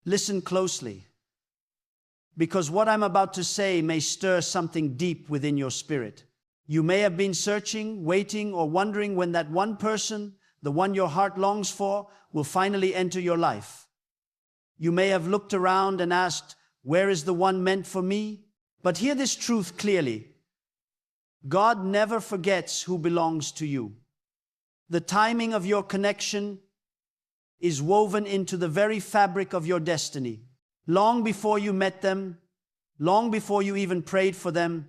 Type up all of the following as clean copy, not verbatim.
Listen closely, because what I'm about to say may stir something deep within your spirit. You may have been searching, waiting, or wondering when that one person, the one your heart longs for, will finally enter your life. You may have looked around and asked, where is the one meant for me? But hear this truth clearly. God never forgets who belongs to you. The timing of your connection is woven into the very fabric of your destiny. Long before you met them, long before you even prayed for them,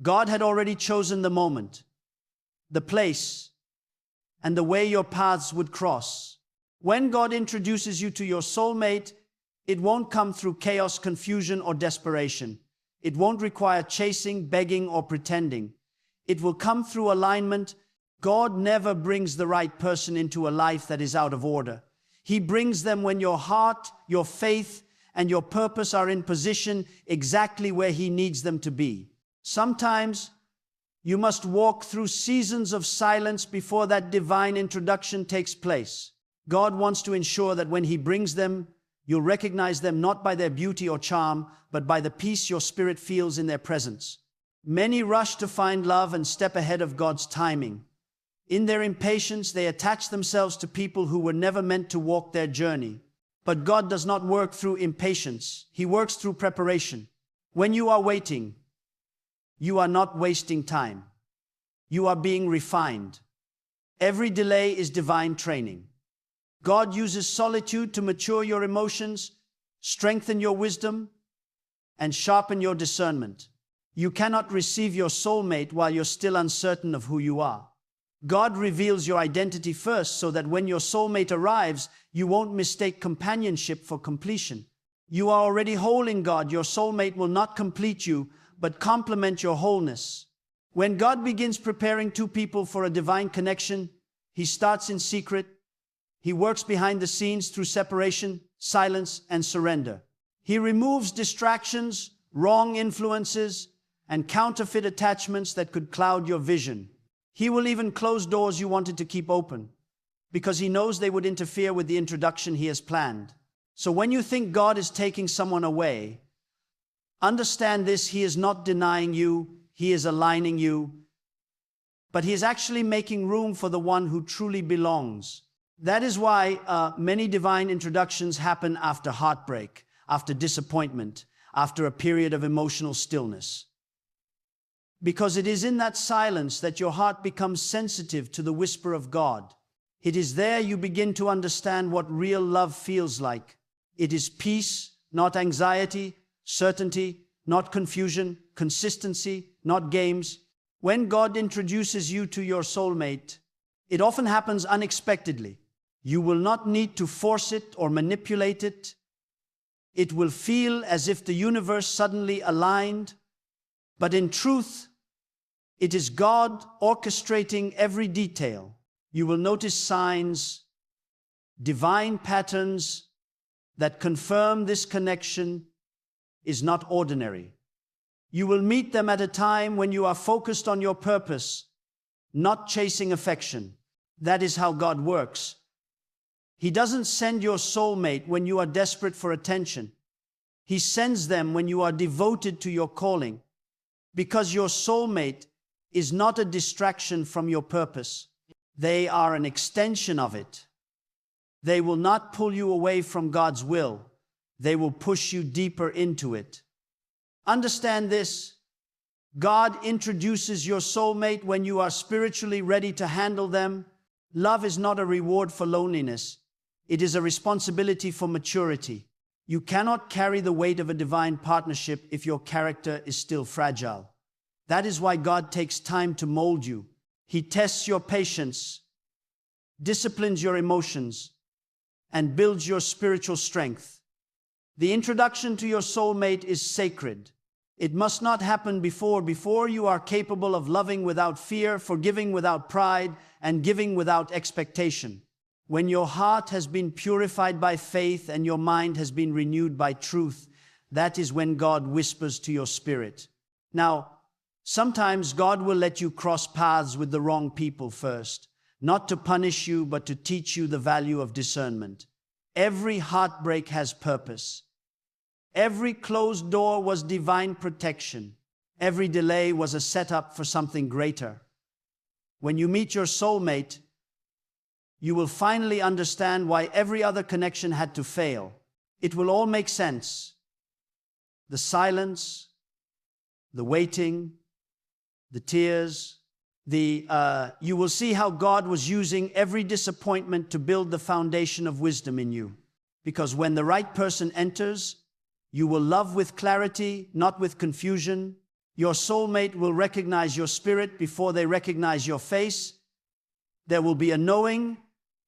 God had already chosen the moment, the place, and the way your paths would cross. When God introduces you to your soulmate, it won't come through chaos, confusion, or desperation. It won't require chasing, begging, or pretending. It will come through alignment. God never brings the right person into a life that is out of order. He brings them when your heart, your faith, and your purpose are in position exactly where He needs them to be. Sometimes you must walk through seasons of silence before that divine introduction takes place. God wants to ensure that when He brings them, you'll recognize them not by their beauty or charm, but by the peace your spirit feels in their presence. Many rush to find love and step ahead of God's timing. In their impatience, they attach themselves to people who were never meant to walk their journey. But God does not work through impatience. He works through preparation. When you are waiting, you are not wasting time. You are being refined. Every delay is divine training. God uses solitude to mature your emotions, strengthen your wisdom, and sharpen your discernment. You cannot receive your soulmate while you're still uncertain of who you are. God reveals your identity first so that when your soulmate arrives, you won't mistake companionship for completion. You are already whole in God. Your soulmate will not complete you, but complement your wholeness. When God begins preparing two people for a divine connection, He starts in secret. He works behind the scenes through separation, silence, and surrender. He removes distractions, wrong influences, and counterfeit attachments that could cloud your vision. He will even close doors you wanted to keep open, because He knows they would interfere with the introduction He has planned. So when you think God is taking someone away, understand this: He is not denying you, He is aligning you, but He is actually making room for the one who truly belongs. That is why many divine introductions happen after heartbreak, after disappointment, after a period of emotional stillness. Because it is in that silence that your heart becomes sensitive to the whisper of God. It is there you begin to understand what real love feels like. It is peace, not anxiety, certainty, not confusion, consistency, not games. When God introduces you to your soulmate, it often happens unexpectedly. You will not need to force it or manipulate it. It will feel as if the universe suddenly aligned. But in truth, it is God orchestrating every detail. You will notice signs, divine patterns that confirm this connection is not ordinary. You will meet them at a time when you are focused on your purpose, not chasing affection. That is how God works. He doesn't send your soulmate when you are desperate for attention. He sends them when you are devoted to your calling, because your soulmate is not a distraction from your purpose. They are an extension of it. They will not pull you away from God's will. They will push you deeper into it. Understand this: God introduces your soulmate when you are spiritually ready to handle them. Love is not a reward for loneliness. It is a responsibility for maturity. You cannot carry the weight of a divine partnership if your character is still fragile. That is why God takes time to mold you. He tests your patience, disciplines your emotions, and builds your spiritual strength. The introduction to your soulmate is sacred. It must not happen before you are capable of loving without fear, forgiving without pride, and giving without expectation. When your heart has been purified by faith and your mind has been renewed by truth, that is when God whispers to your spirit. Now, sometimes God will let you cross paths with the wrong people first, not to punish you, but to teach you the value of discernment. Every heartbreak has purpose. Every closed door was divine protection. Every delay was a setup for something greater. When you meet your soulmate, you will finally understand why every other connection had to fail. It will all make sense. The silence, the waiting, the tears, you will see how God was using every disappointment to build the foundation of wisdom in you. Because when the right person enters, you will love with clarity, not with confusion. Your soulmate will recognize your spirit before they recognize your face. There will be a knowing,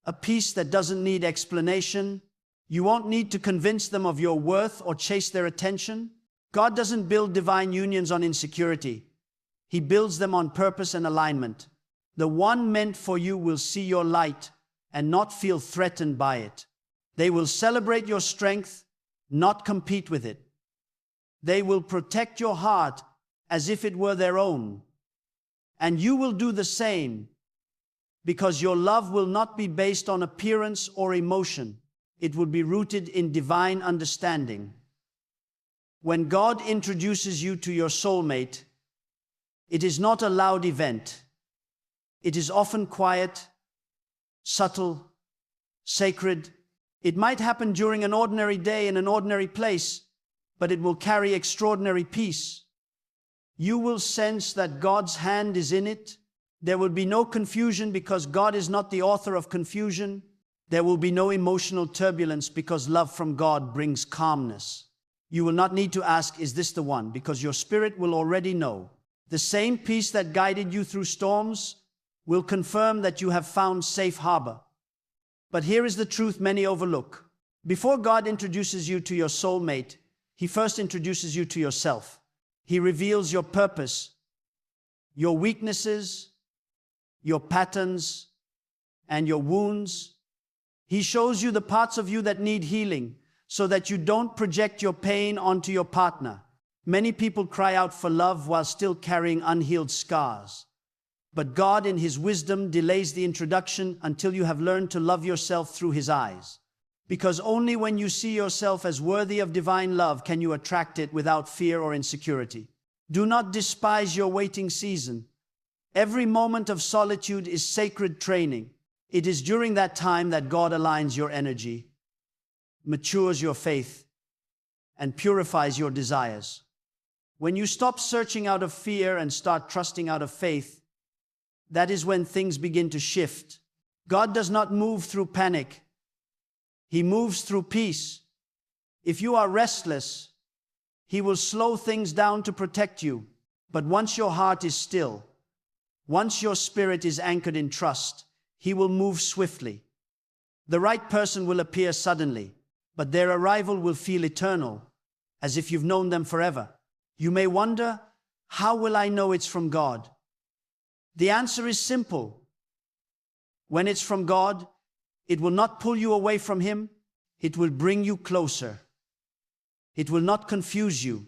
a peace that doesn't need explanation. You won't need to convince them of your worth or chase their attention. God doesn't build divine unions on insecurity. He builds them on purpose and alignment. The one meant for you will see your light and not feel threatened by it. They will celebrate your strength, not compete with it. They will protect your heart as if it were their own. And you will do the same, because your love will not be based on appearance or emotion. It will be rooted in divine understanding. When God introduces you to your soulmate, it is not a loud event. It is often quiet, subtle, sacred. It might happen during an ordinary day in an ordinary place, but it will carry extraordinary peace. You will sense that God's hand is in it. There will be no confusion because God is not the author of confusion. There will be no emotional turbulence because love from God brings calmness. You will not need to ask, is this the one? Because your spirit will already know. The same peace that guided you through storms will confirm that you have found safe harbor. But here is the truth many overlook. Before God introduces you to your soulmate, He first introduces you to yourself. He reveals your purpose, your weaknesses, your patterns, and your wounds. He shows you the parts of you that need healing so that you don't project your pain onto your partner. Many people cry out for love while still carrying unhealed scars. But God, in His wisdom, delays the introduction until you have learned to love yourself through His eyes. Because only when you see yourself as worthy of divine love can you attract it without fear or insecurity. Do not despise your waiting season. Every moment of solitude is sacred training. It is during that time that God aligns your energy, matures your faith, and purifies your desires. When you stop searching out of fear and start trusting out of faith, that is when things begin to shift. God does not move through panic. He moves through peace. If you are restless, He will slow things down to protect you. But once your heart is still, once your spirit is anchored in trust, He will move swiftly. The right person will appear suddenly, but their arrival will feel eternal, as if you've known them forever. You may wonder, how will I know it's from God? The answer is simple. When it's from God, it will not pull you away from Him. It will bring you closer. It will not confuse you.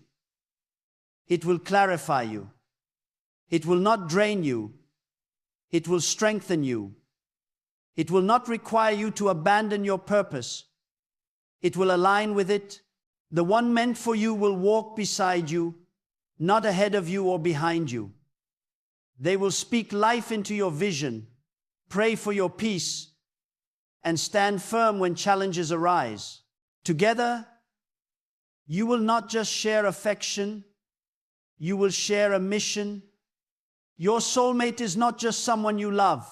It will clarify you. It will not drain you. It will strengthen you. It will not require you to abandon your purpose. It will align with it. The one meant for you will walk beside you, not ahead of you or behind you. They will speak life into your vision, pray for your peace, and stand firm when challenges arise. Together, you will not just share affection, you will share a mission. Your soulmate is not just someone you love.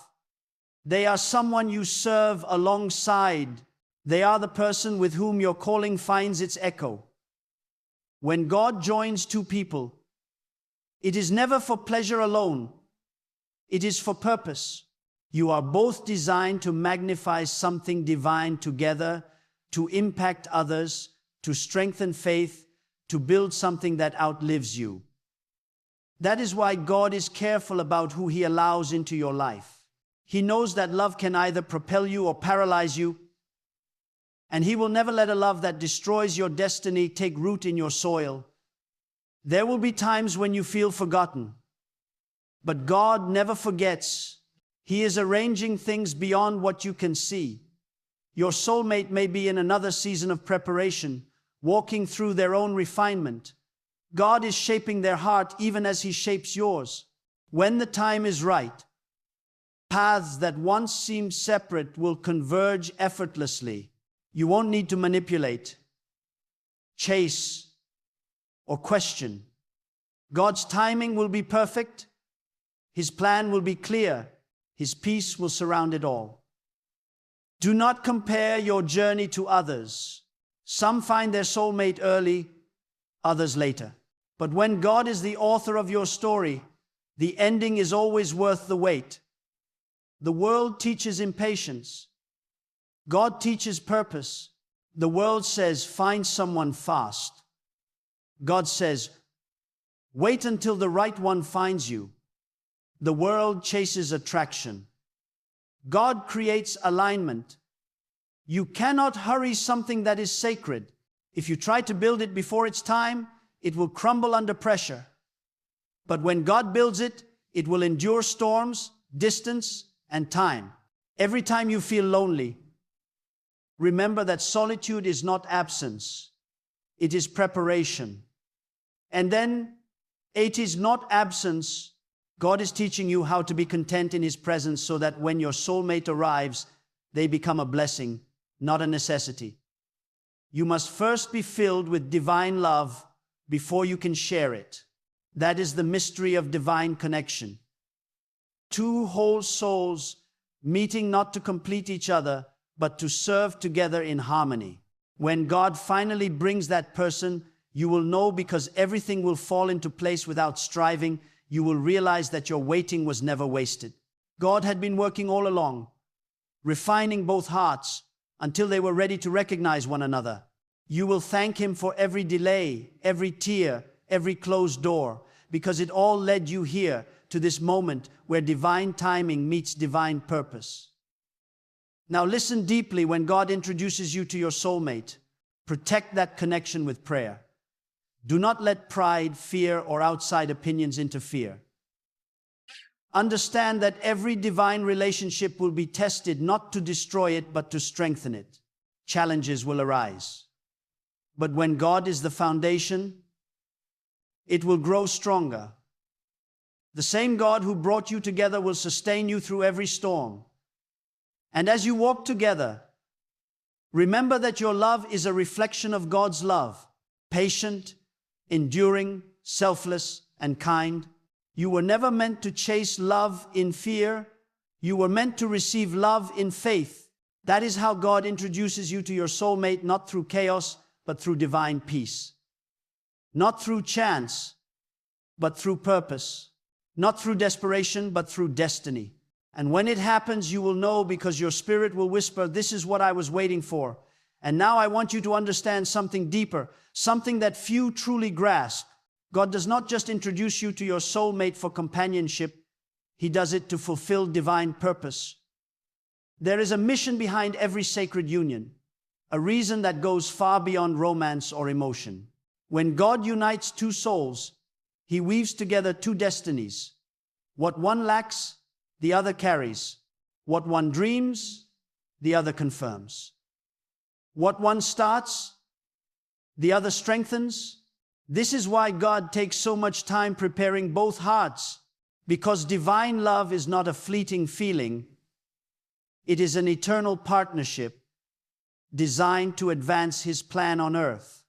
They are someone you serve alongside. They are the person with whom your calling finds its echo. When God joins two people, it is never for pleasure alone. It is for purpose. You are both designed to magnify something divine together, to impact others, to strengthen faith, to build something that outlives you. That is why God is careful about who He allows into your life. He knows that love can either propel you or paralyze you, and He will never let a love that destroys your destiny take root in your soil. There will be times when you feel forgotten, but God never forgets. He is arranging things beyond what you can see. Your soulmate may be in another season of preparation, walking through their own refinement. God is shaping their heart even as He shapes yours. When the time is right, paths that once seemed separate will converge effortlessly. You won't need to manipulate, chase, or question. God's timing will be perfect. His plan will be clear. His peace will surround it all. Do not compare your journey to others. Some find their soulmate early, others later. But when God is the author of your story, the ending is always worth the wait. The world teaches impatience. God teaches purpose. The world says, find someone fast. God says, wait until the right one finds you. The world chases attraction. God creates alignment. You cannot hurry something that is sacred. If you try to build it before its time, it will crumble under pressure. But when God builds it, it will endure storms, distance, and time. Every time you feel lonely, remember that solitude is not absence. It is preparation. And then, it is not absence. God is teaching you how to be content in His presence so that when your soulmate arrives, they become a blessing, not a necessity. You must first be filled with divine love before you can share it. That is the mystery of divine connection. Two whole souls meeting not to complete each other, but to serve together in harmony. When God finally brings that person, you will know because everything will fall into place without striving. You will realize that your waiting was never wasted. God had been working all along, refining both hearts until they were ready to recognize one another. You will thank Him for every delay, every tear, every closed door, because it all led you here to this moment where divine timing meets divine purpose. Now listen deeply when God introduces you to your soulmate. Protect that connection with prayer. Do not let pride, fear, or outside opinions interfere. Understand that every divine relationship will be tested not to destroy it, but to strengthen it. Challenges will arise. But when God is the foundation, it will grow stronger. The same God who brought you together will sustain you through every storm. And as you walk together, remember that your love is a reflection of God's love, patient, enduring, selfless, and kind. You were never meant to chase love in fear. You were meant to receive love in faith. That is how God introduces you to your soulmate, not through chaos, but through divine peace. Not through chance, but through purpose. Not through desperation, but through destiny. And when it happens, you will know because your spirit will whisper, this is what I was waiting for. And now I want you to understand something deeper, something that few truly grasp. God does not just introduce you to your soulmate for companionship. He does it to fulfill divine purpose. There is a mission behind every sacred union, a reason that goes far beyond romance or emotion. When God unites two souls, He weaves together two destinies. What one lacks, the other carries. What one dreams, the other confirms. What one starts, the other strengthens. This is why God takes so much time preparing both hearts, because divine love is not a fleeting feeling. It is an eternal partnership designed to advance His plan on earth.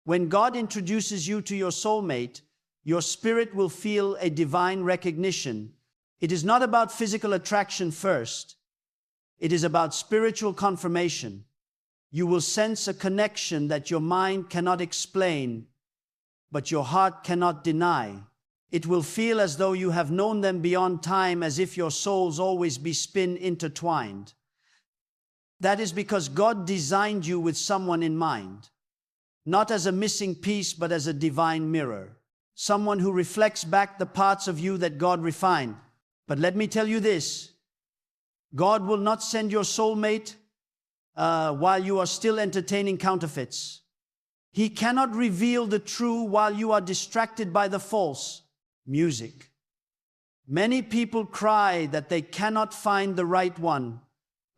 When God introduces you to your soulmate, your spirit will feel a divine recognition. It is not about physical attraction first. It is about spiritual confirmation. You will sense a connection that your mind cannot explain, but your heart cannot deny. It will feel as though you have known them beyond time, as if your souls always be intertwined. That is because God designed you with someone in mind, not as a missing piece, but as a divine mirror. Someone who reflects back the parts of you that God refined. But let me tell you this, God will not send your soulmate while you are still entertaining counterfeits. He cannot reveal the true while you are distracted by the false. Music. Many people cry that they cannot find the right one,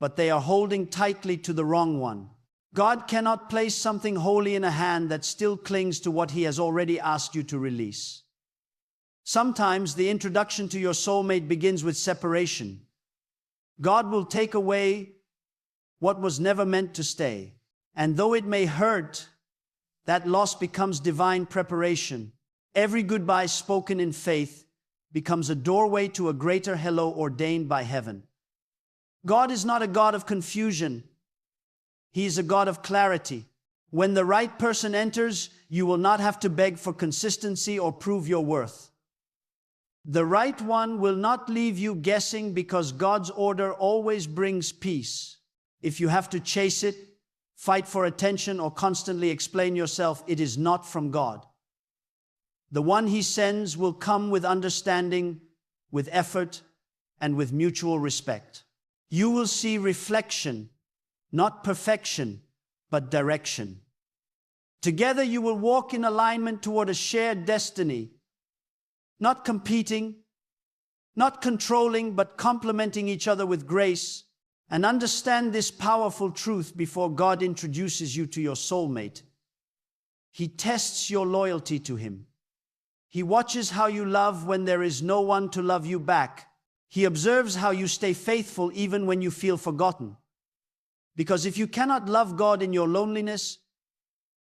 but they are holding tightly to the wrong one. God cannot place something holy in a hand that still clings to what He has already asked you to release. Sometimes the introduction to your soulmate begins with separation. God will take away what was never meant to stay. And though it may hurt, that loss becomes divine preparation. Every goodbye spoken in faith becomes a doorway to a greater hello ordained by heaven. God is not a God of confusion. He is a God of clarity. When the right person enters, you will not have to beg for consistency or prove your worth. The right one will not leave you guessing, because God's order always brings peace. If you have to chase it, fight for attention, or constantly explain yourself, it is not from God. The one He sends will come with understanding, with effort, and with mutual respect. You will see reflection, not perfection, but direction. Together you will walk in alignment toward a shared destiny, not competing, not controlling, but complementing each other with grace. And understand this powerful truth before God introduces you to your soulmate. He tests your loyalty to Him. He watches how you love when there is no one to love you back. He observes how you stay faithful even when you feel forgotten. Because if you cannot love God in your loneliness,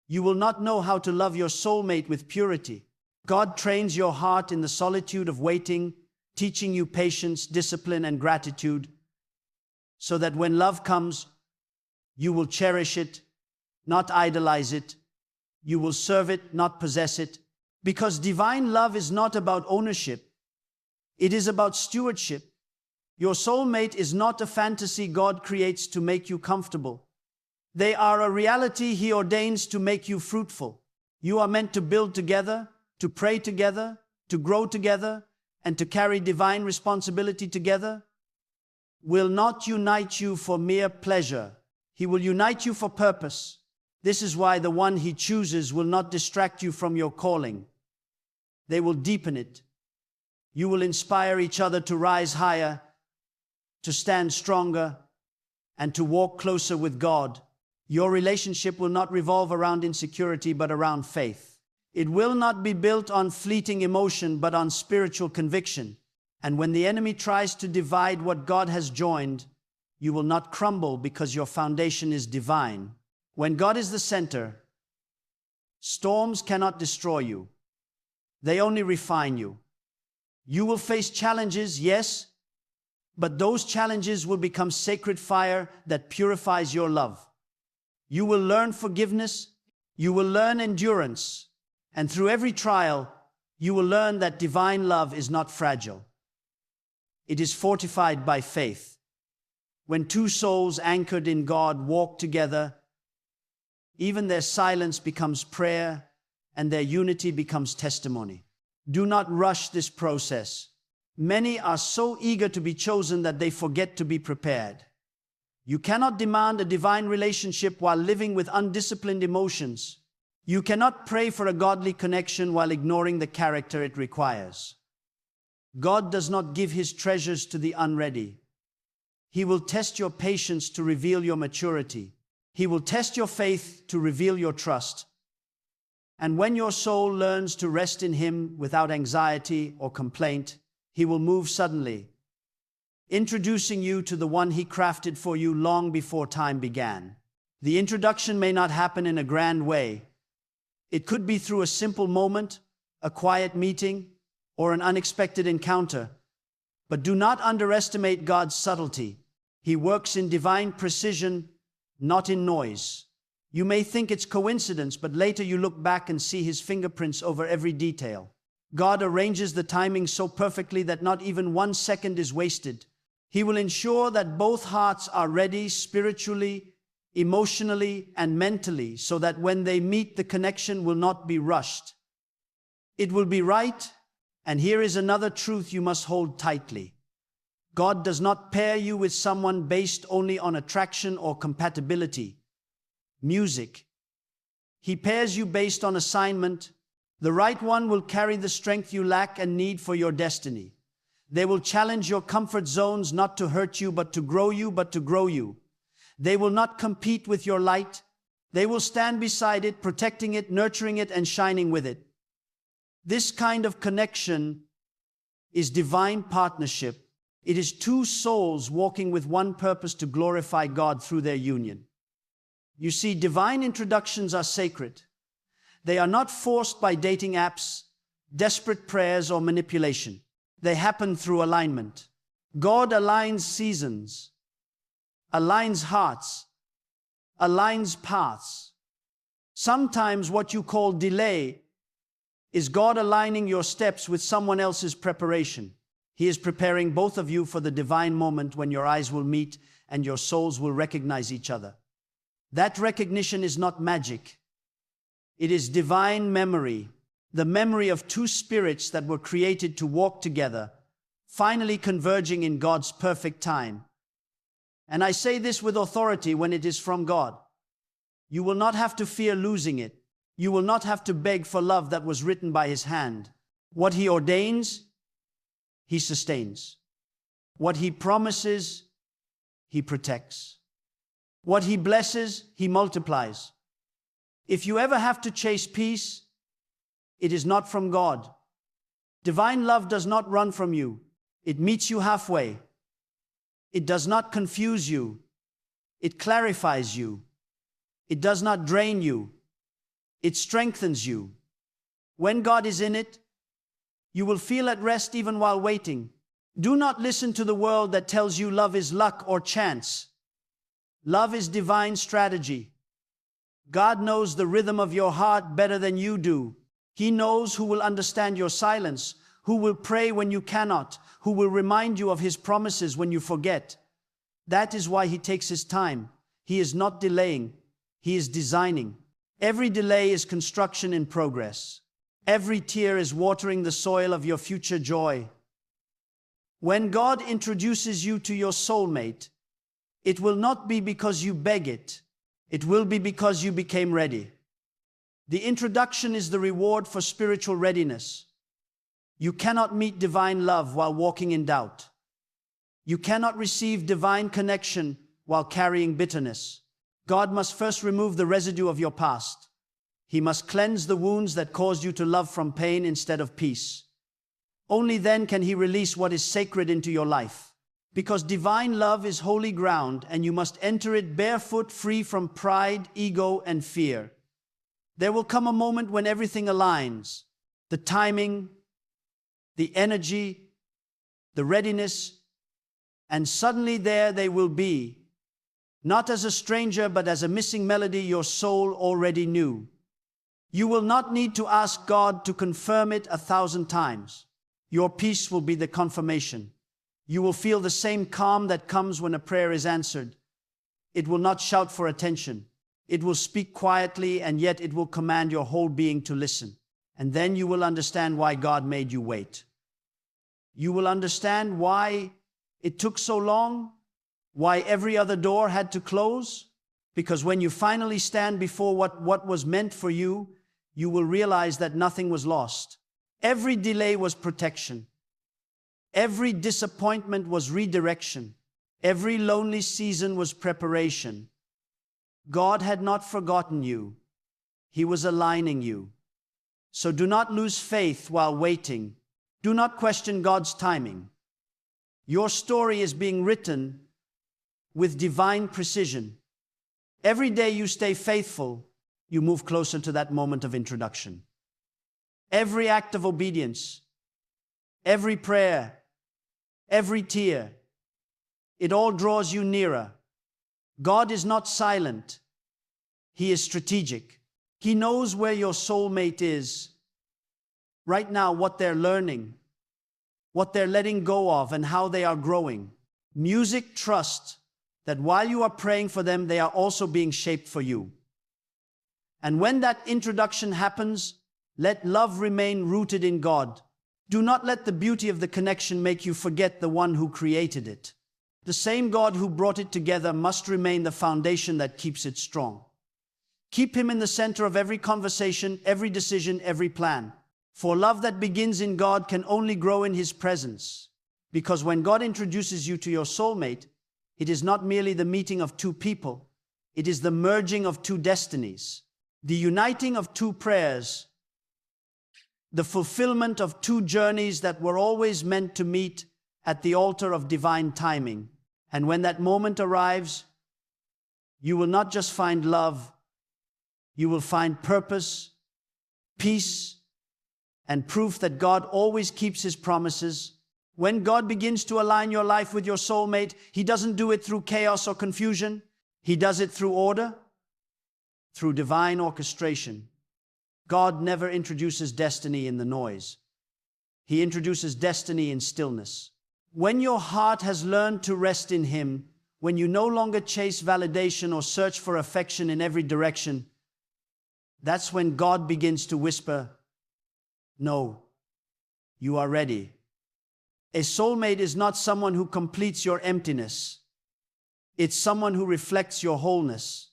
you will not know how to love your soulmate with purity. God trains your heart in the solitude of waiting, teaching you patience, discipline, and gratitude, so that when love comes, you will cherish it, not idolize it. You will serve it, not possess it. Because divine love is not about ownership. It is about stewardship. Your soulmate is not a fantasy God creates to make you comfortable. They are a reality He ordains to make you fruitful. You are meant to build together, to pray together, to grow together, and to carry divine responsibility together. Will not unite you for mere pleasure. He will unite you for purpose. This is why the one He chooses will not distract you from your calling. They will deepen it. You will inspire each other to rise higher, to stand stronger, and to walk closer with God. Your relationship will not revolve around insecurity, but around faith. It will not be built on fleeting emotion, but on spiritual conviction. And when the enemy tries to divide what God has joined, you will not crumble, because your foundation is divine. When God is the center, storms cannot destroy you. They only refine you. You will face challenges, yes, but those challenges will become sacred fire that purifies your love. You will learn forgiveness. You will learn endurance. And through every trial, you will learn that divine love is not fragile. It is fortified by faith. When two souls anchored in God walk together, even their silence becomes prayer, and their unity becomes testimony. Do not rush this process. Many are so eager to be chosen that they forget to be prepared. You cannot demand a divine relationship while living with undisciplined emotions. You cannot pray for a godly connection while ignoring the character it requires. God does not give His treasures to the unready. He will test your patience to reveal your maturity. He will test your faith to reveal your trust. And when your soul learns to rest in Him without anxiety or complaint, He will move suddenly, introducing you to the one He crafted for you long before time began. The introduction may not happen in a grand way. It could be through a simple moment, a quiet meeting, or an unexpected encounter. But do not underestimate God's subtlety. He works in divine precision, not in noise. You may think it's coincidence, but later you look back and see His fingerprints over every detail. God arranges the timing so perfectly that not even 1 second is wasted. He will ensure that both hearts are ready spiritually, emotionally, and mentally, so that when they meet, the connection will not be rushed. It will be right. And here is another truth you must hold tightly. God does not pair you with someone based only on attraction or compatibility. Music. He pairs you based on assignment. The right one will carry the strength you lack and need for your destiny. They will challenge your comfort zones, not to hurt you, but to grow you, They will not compete with your light. They will stand beside it, protecting it, nurturing it, and shining with it. This kind of connection is divine partnership. It is two souls walking with one purpose, to glorify God through their union. You see, divine introductions are sacred. They are not forced by dating apps, desperate prayers, or manipulation. They happen through alignment. God aligns seasons, aligns hearts, aligns paths. Sometimes what you call delay is God aligning your steps with someone else's preparation. He is preparing both of you for the divine moment when your eyes will meet and your souls will recognize each other. That recognition is not magic. It is divine memory, the memory of two spirits that were created to walk together, finally converging in God's perfect time. And I say this with authority when it is from God. You will not have to fear losing it. You will not have to beg for love that was written by His hand. What He ordains, He sustains. What He promises, He protects. What He blesses, He multiplies. If you ever have to chase peace, it is not from God. Divine love does not run from you. It meets you halfway. It does not confuse you. It clarifies you. It does not drain you. It strengthens you. When God is in it, you will feel at rest even while waiting. Do not listen to the world that tells you love is luck or chance. Love is divine strategy. God knows the rhythm of your heart better than you do. He knows who will understand your silence, who will pray when you cannot, who will remind you of His promises when you forget. That is why He takes His time. He is not delaying. He is designing. Every delay is construction in progress. Every tear is watering the soil of your future joy. When God introduces you to your soulmate, it will not be because you beg it. It will be because you became ready. The introduction is the reward for spiritual readiness. You cannot meet divine love while walking in doubt. You cannot receive divine connection while carrying bitterness. God must first remove the residue of your past. He must cleanse the wounds that caused you to love from pain instead of peace. Only then can He release what is sacred into your life. Because divine love is holy ground, and you must enter it barefoot, free from pride, ego, and fear. There will come a moment when everything aligns. The timing, the energy, the readiness, and suddenly there they will be. Not as a stranger, but as a missing melody your soul already knew. You will not need to ask God to confirm it 1,000 times. Your peace will be the confirmation. You will feel the same calm that comes when a prayer is answered. It will not shout for attention. It will speak quietly, and yet it will command your whole being to listen. And then you will understand why God made you wait. You will understand why it took so long, why every other door had to close. Because when you finally stand before what was meant for you, you will realize that nothing was lost. Every delay was protection. Every disappointment was redirection. Every lonely season was preparation. God had not forgotten you. He was aligning you. So do not lose faith while waiting. Do not question God's timing. Your story is being written with divine precision. Every day you stay faithful, you move closer to that moment of introduction. Every act of obedience, every prayer, every tear, it all draws you nearer. God is not silent. He is strategic. He knows where your soulmate is right now, what they're learning, what they're letting go of, and how they are growing. Music, trust that while you are praying for them, they are also being shaped for you. And when that introduction happens, let love remain rooted in God. Do not let the beauty of the connection make you forget the one who created it. The same God who brought it together must remain the foundation that keeps it strong. Keep Him in the center of every conversation, every decision, every plan. For love that begins in God can only grow in His presence. Because when God introduces you to your soulmate, it is not merely the meeting of two people, it is the merging of two destinies, the uniting of two prayers, the fulfillment of two journeys that were always meant to meet at the altar of divine timing. And when that moment arrives, you will not just find love, you will find purpose, peace, and proof that God always keeps His promises. When God begins to align your life with your soulmate, He doesn't do it through chaos or confusion. He does it through order, through divine orchestration. God never introduces destiny in the noise. He introduces destiny in stillness. When your heart has learned to rest in Him, when you no longer chase validation or search for affection in every direction, that's when God begins to whisper, "No, you are ready." A soulmate is not someone who completes your emptiness. It's someone who reflects your wholeness.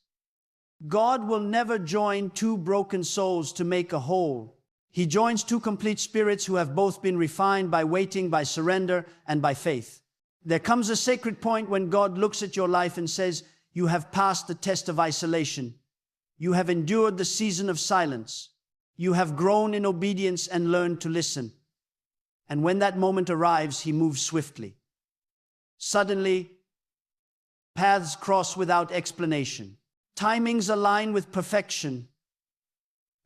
God will never join two broken souls to make a whole. He joins two complete spirits who have both been refined by waiting, by surrender, and by faith. There comes a sacred point when God looks at your life and says, "You have passed the test of isolation. You have endured the season of silence. You have grown in obedience and learned to listen." And when that moment arrives, He moves swiftly. Suddenly, paths cross without explanation. Timings align with perfection.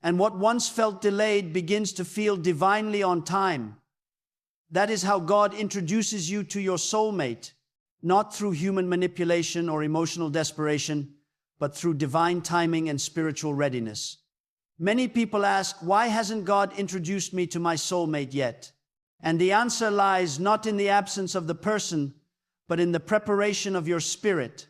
And what once felt delayed begins to feel divinely on time. That is how God introduces you to your soulmate, not through human manipulation or emotional desperation, but through divine timing and spiritual readiness. Many people ask, why hasn't God introduced me to my soulmate yet? And the answer lies not in the absence of the person, but in the preparation of your spirit.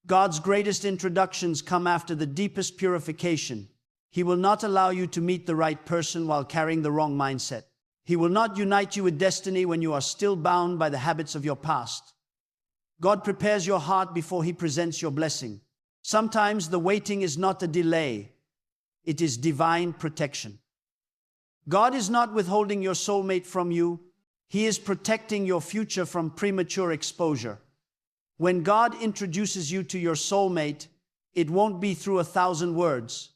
God's greatest introductions come after the deepest purification. He will not allow you to meet the right person while carrying the wrong mindset. He will not unite you with destiny when you are still bound by the habits of your past. God prepares your heart before He presents your blessing. Sometimes the waiting is not a delay. It is divine protection. God is not withholding your soulmate from you. He is protecting your future from premature exposure. When God introduces you to your soulmate, it won't be through 1,000 words.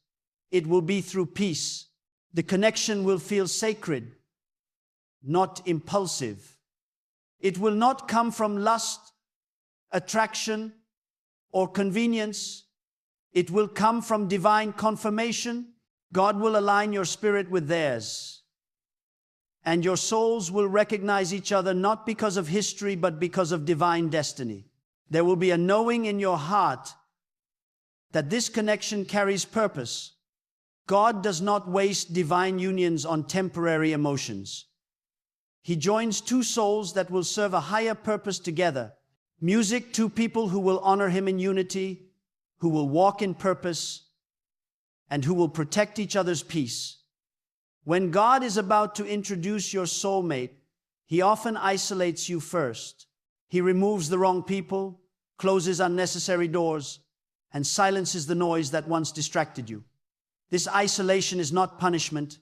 It will be through peace. The connection will feel sacred, not impulsive. It will not come from lust, attraction, or convenience. It will come from divine confirmation. God will align your spirit with theirs. And your souls will recognize each other not because of history, but because of divine destiny. There will be a knowing in your heart that this connection carries purpose. God does not waste divine unions on temporary emotions. He joins two souls that will serve a higher purpose together. Music, two people who will honor Him in unity, who will walk in purpose, and who will protect each other's peace. When God is about to introduce your soulmate, He often isolates you first. He removes the wrong people, closes unnecessary doors, and silences the noise that once distracted you. This isolation is not punishment,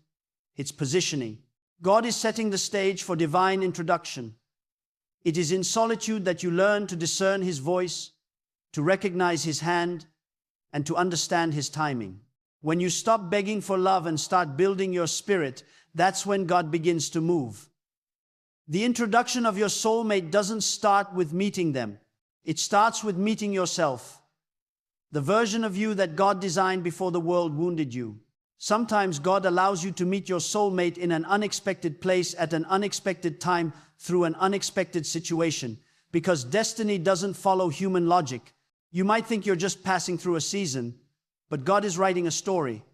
it's positioning. God is setting the stage for divine introduction. It is in solitude that you learn to discern His voice, to recognize His hand, and to understand His timing. When you stop begging for love and start building your spirit, that's when God begins to move. The introduction of your soulmate doesn't start with meeting them. It starts with meeting yourself. The version of you that God designed before the world wounded you. Sometimes God allows you to meet your soulmate in an unexpected place at an unexpected time through an unexpected situation, because destiny doesn't follow human logic. You might think you're just passing through a season, but God is writing a story.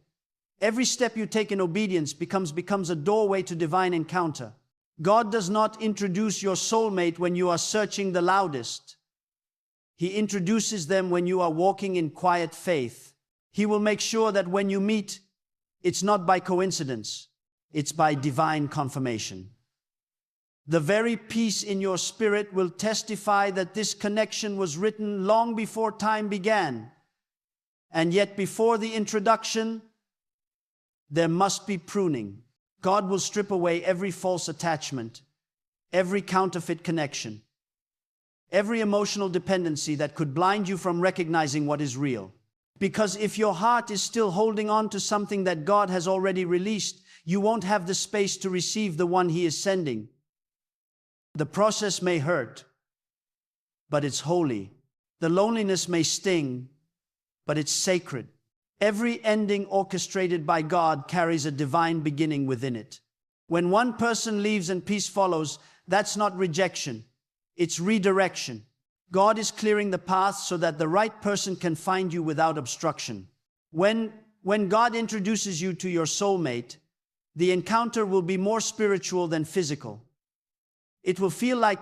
Every step you take in obedience becomes a doorway to divine encounter. God does not introduce your soulmate when you are searching the loudest. He introduces them when you are walking in quiet faith. He will make sure that when you meet, it's not by coincidence, it's by divine confirmation. The very peace in your spirit will testify that this connection was written long before time began. And yet before the introduction, there must be pruning. God will strip away every false attachment, every counterfeit connection, every emotional dependency that could blind you from recognizing what is real. Because if your heart is still holding on to something that God has already released, you won't have the space to receive the one He is sending. The process may hurt, but it's holy. The loneliness may sting, but it's sacred. Every ending orchestrated by God carries a divine beginning within it. When one person leaves and peace follows, that's not rejection, it's redirection. God is clearing the path so that the right person can find you without obstruction. When God introduces you to your soulmate, the encounter will be more spiritual than physical. It will feel like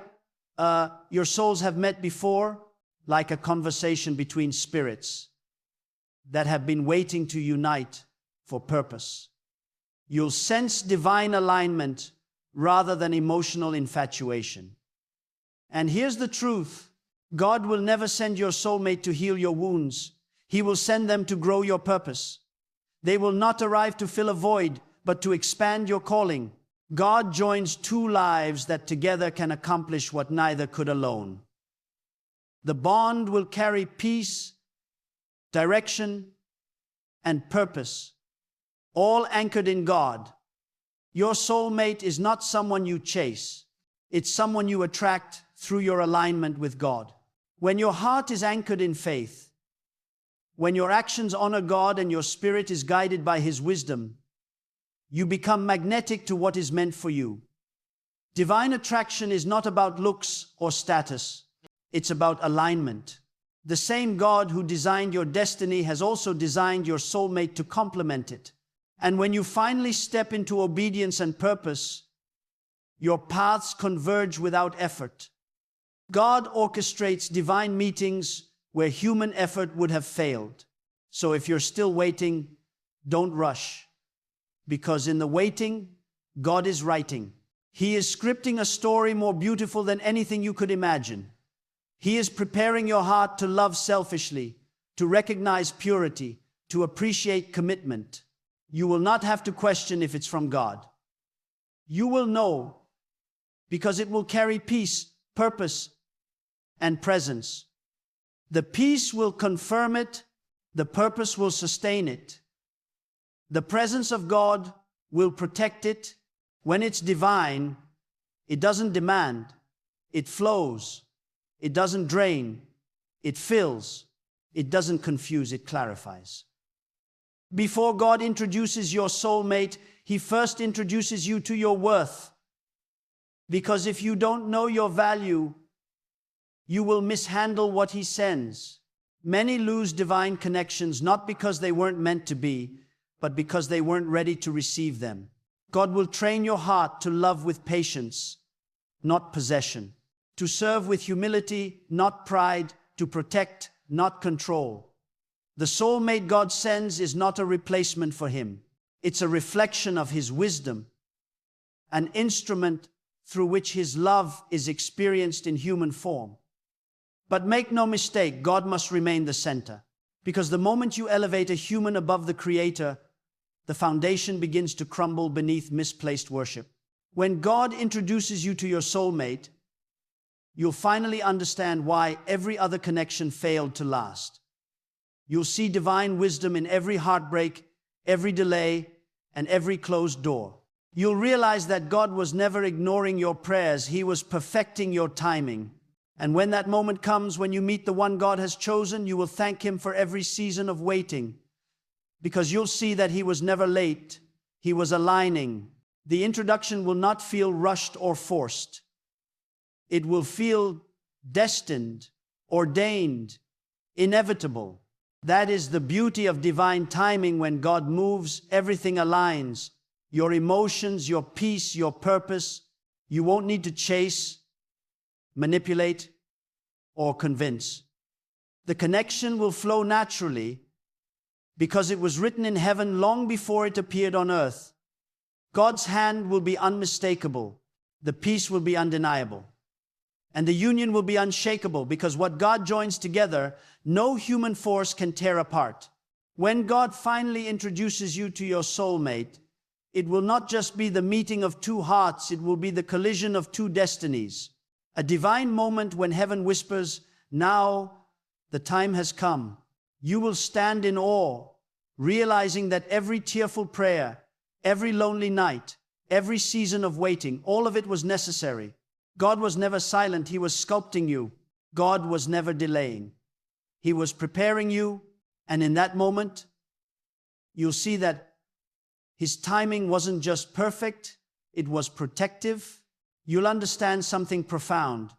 your souls have met before, like a conversation between spirits that have been waiting to unite for purpose. You'll sense divine alignment rather than emotional infatuation. And here's the truth: God will never send your soulmate to heal your wounds. He will send them to grow your purpose. They will not arrive to fill a void, but to expand your calling. God joins two lives that together can accomplish what neither could alone. The bond will carry peace, direction, and purpose, all anchored in God. Your soulmate is not someone you chase. It's someone you attract through your alignment with God. When your heart is anchored in faith, when your actions honor God and your spirit is guided by His wisdom, you become magnetic to what is meant for you. Divine attraction is not about looks or status. It's about alignment. The same God who designed your destiny has also designed your soulmate to complement it. And when you finally step into obedience and purpose, your paths converge without effort. God orchestrates divine meetings where human effort would have failed. So if you're still waiting, don't rush. Because in the waiting, God is writing. He is scripting a story more beautiful than anything you could imagine. He is preparing your heart to love selfishly, to recognize purity, to appreciate commitment. You will not have to question if it's from God. You will know, because it will carry peace, purpose, and presence. The peace will confirm it, the purpose will sustain it. The presence of God will protect it. When it's divine, it doesn't demand, it flows. It doesn't drain, it fills. It doesn't confuse, it clarifies. Before God introduces your soulmate, He first introduces you to your worth. Because if you don't know your value, you will mishandle what He sends. Many lose divine connections not because they weren't meant to be, but because they weren't ready to receive them. God will train your heart to love with patience, not possession. To serve with humility, not pride, to protect, not control. The soulmate God sends is not a replacement for Him. It's a reflection of His wisdom, an instrument through which His love is experienced in human form. But make no mistake, God must remain the center. Because the moment you elevate a human above the Creator, the foundation begins to crumble beneath misplaced worship. When God introduces you to your soulmate, you'll finally understand why every other connection failed to last. You'll see divine wisdom in every heartbreak, every delay, and every closed door. You'll realize that God was never ignoring your prayers, He was perfecting your timing. And when that moment comes, when you meet the one God has chosen, you will thank Him for every season of waiting. Because you'll see that He was never late, He was aligning. The introduction will not feel rushed or forced. It will feel destined, ordained, inevitable. That is the beauty of divine timing. When God moves, everything aligns. Your emotions, your peace, your purpose. You won't need to chase, manipulate, or convince. The connection will flow naturally because it was written in heaven long before it appeared on earth. God's hand will be unmistakable. The peace will be undeniable. And the union will be unshakable, because what God joins together, no human force can tear apart. When God finally introduces you to your soulmate, It will not just be the meeting of two hearts, it will be the collision of two destinies. A divine moment when heaven whispers, "Now the time has come." You will stand in awe, realizing that every tearful prayer, every lonely night, every season of waiting, all of it was necessary. God was never silent, He was sculpting you. God was never delaying. He was preparing you, and in that moment, you'll see that His timing wasn't just perfect, it was protective. You'll understand something profound.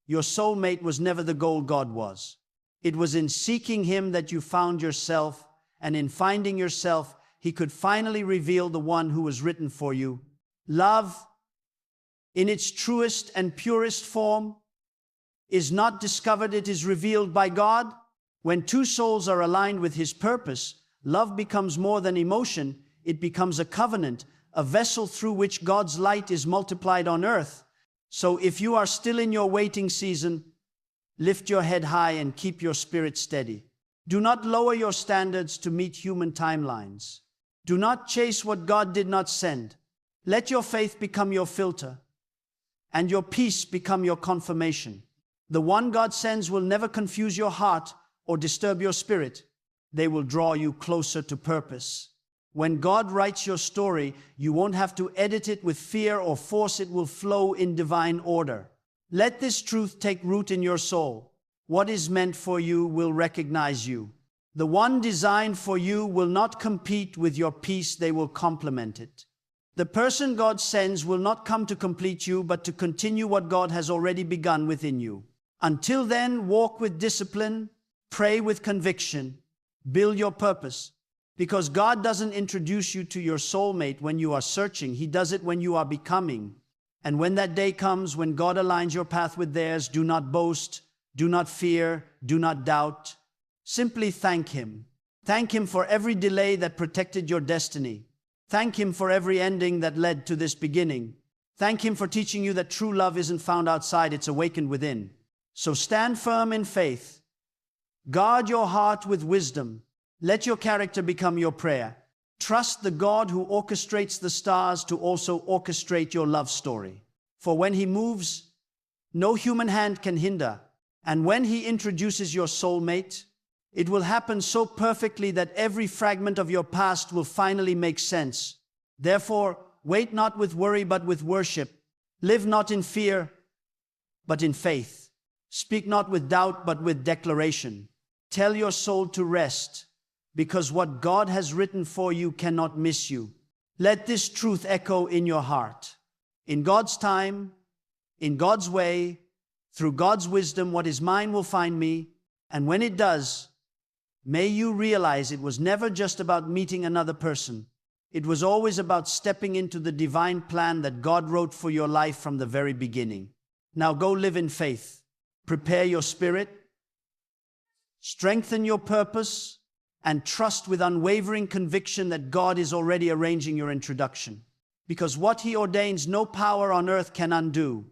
Your soulmate was never the goal God was. It was in seeking Him that you found yourself, and in finding yourself, He could finally reveal the one who was written for you. Love, in its truest and purest form, is not discovered, it is revealed by God. When two souls are aligned with His purpose, love becomes more than emotion, it becomes a covenant, a vessel through which God's light is multiplied on earth. So if you are still in your waiting season, lift your head high and keep your spirit steady. Do not lower your standards to meet human timelines. Do not chase what God did not send. Let your faith become your filter, and your peace become your confirmation. The one God sends will never confuse your heart or disturb your spirit. They will draw you closer to purpose. When God writes your story, you won't have to edit it with fear or force, it will flow in divine order. Let this truth take root in your soul. What is meant for you will recognize you. The one designed for you will not compete with your peace, they will complement it. The person God sends will not come to complete you, but to continue what God has already begun within you. Until then, walk with discipline, pray with conviction, build your purpose. Because God doesn't introduce you to your soulmate when you are searching, He does it when you are becoming. And when that day comes, when God aligns your path with theirs, do not boast, do not fear, do not doubt. Simply thank Him. Thank Him for every delay that protected your destiny. Thank Him for every ending that led to this beginning. Thank Him for teaching you that true love isn't found outside, it's awakened within. So stand firm in faith. Guard your heart with wisdom. Let your character become your prayer. Trust the God who orchestrates the stars to also orchestrate your love story. For when He moves, no human hand can hinder. And when He introduces your soulmate, it will happen so perfectly that every fragment of your past will finally make sense. Therefore, wait not with worry but with worship. Live not in fear, but in faith. Speak not with doubt but with declaration. Tell your soul to rest, because what God has written for you cannot miss you. Let this truth echo in your heart. In God's time, in God's way, through God's wisdom, what is mine will find me. And when it does, may you realize it was never just about meeting another person. It was always about stepping into the divine plan that God wrote for your life from the very beginning. Now go live in faith. Prepare your spirit. Strengthen your purpose. And trust with unwavering conviction that God is already arranging your introduction. Because what He ordains, no power on earth can undo.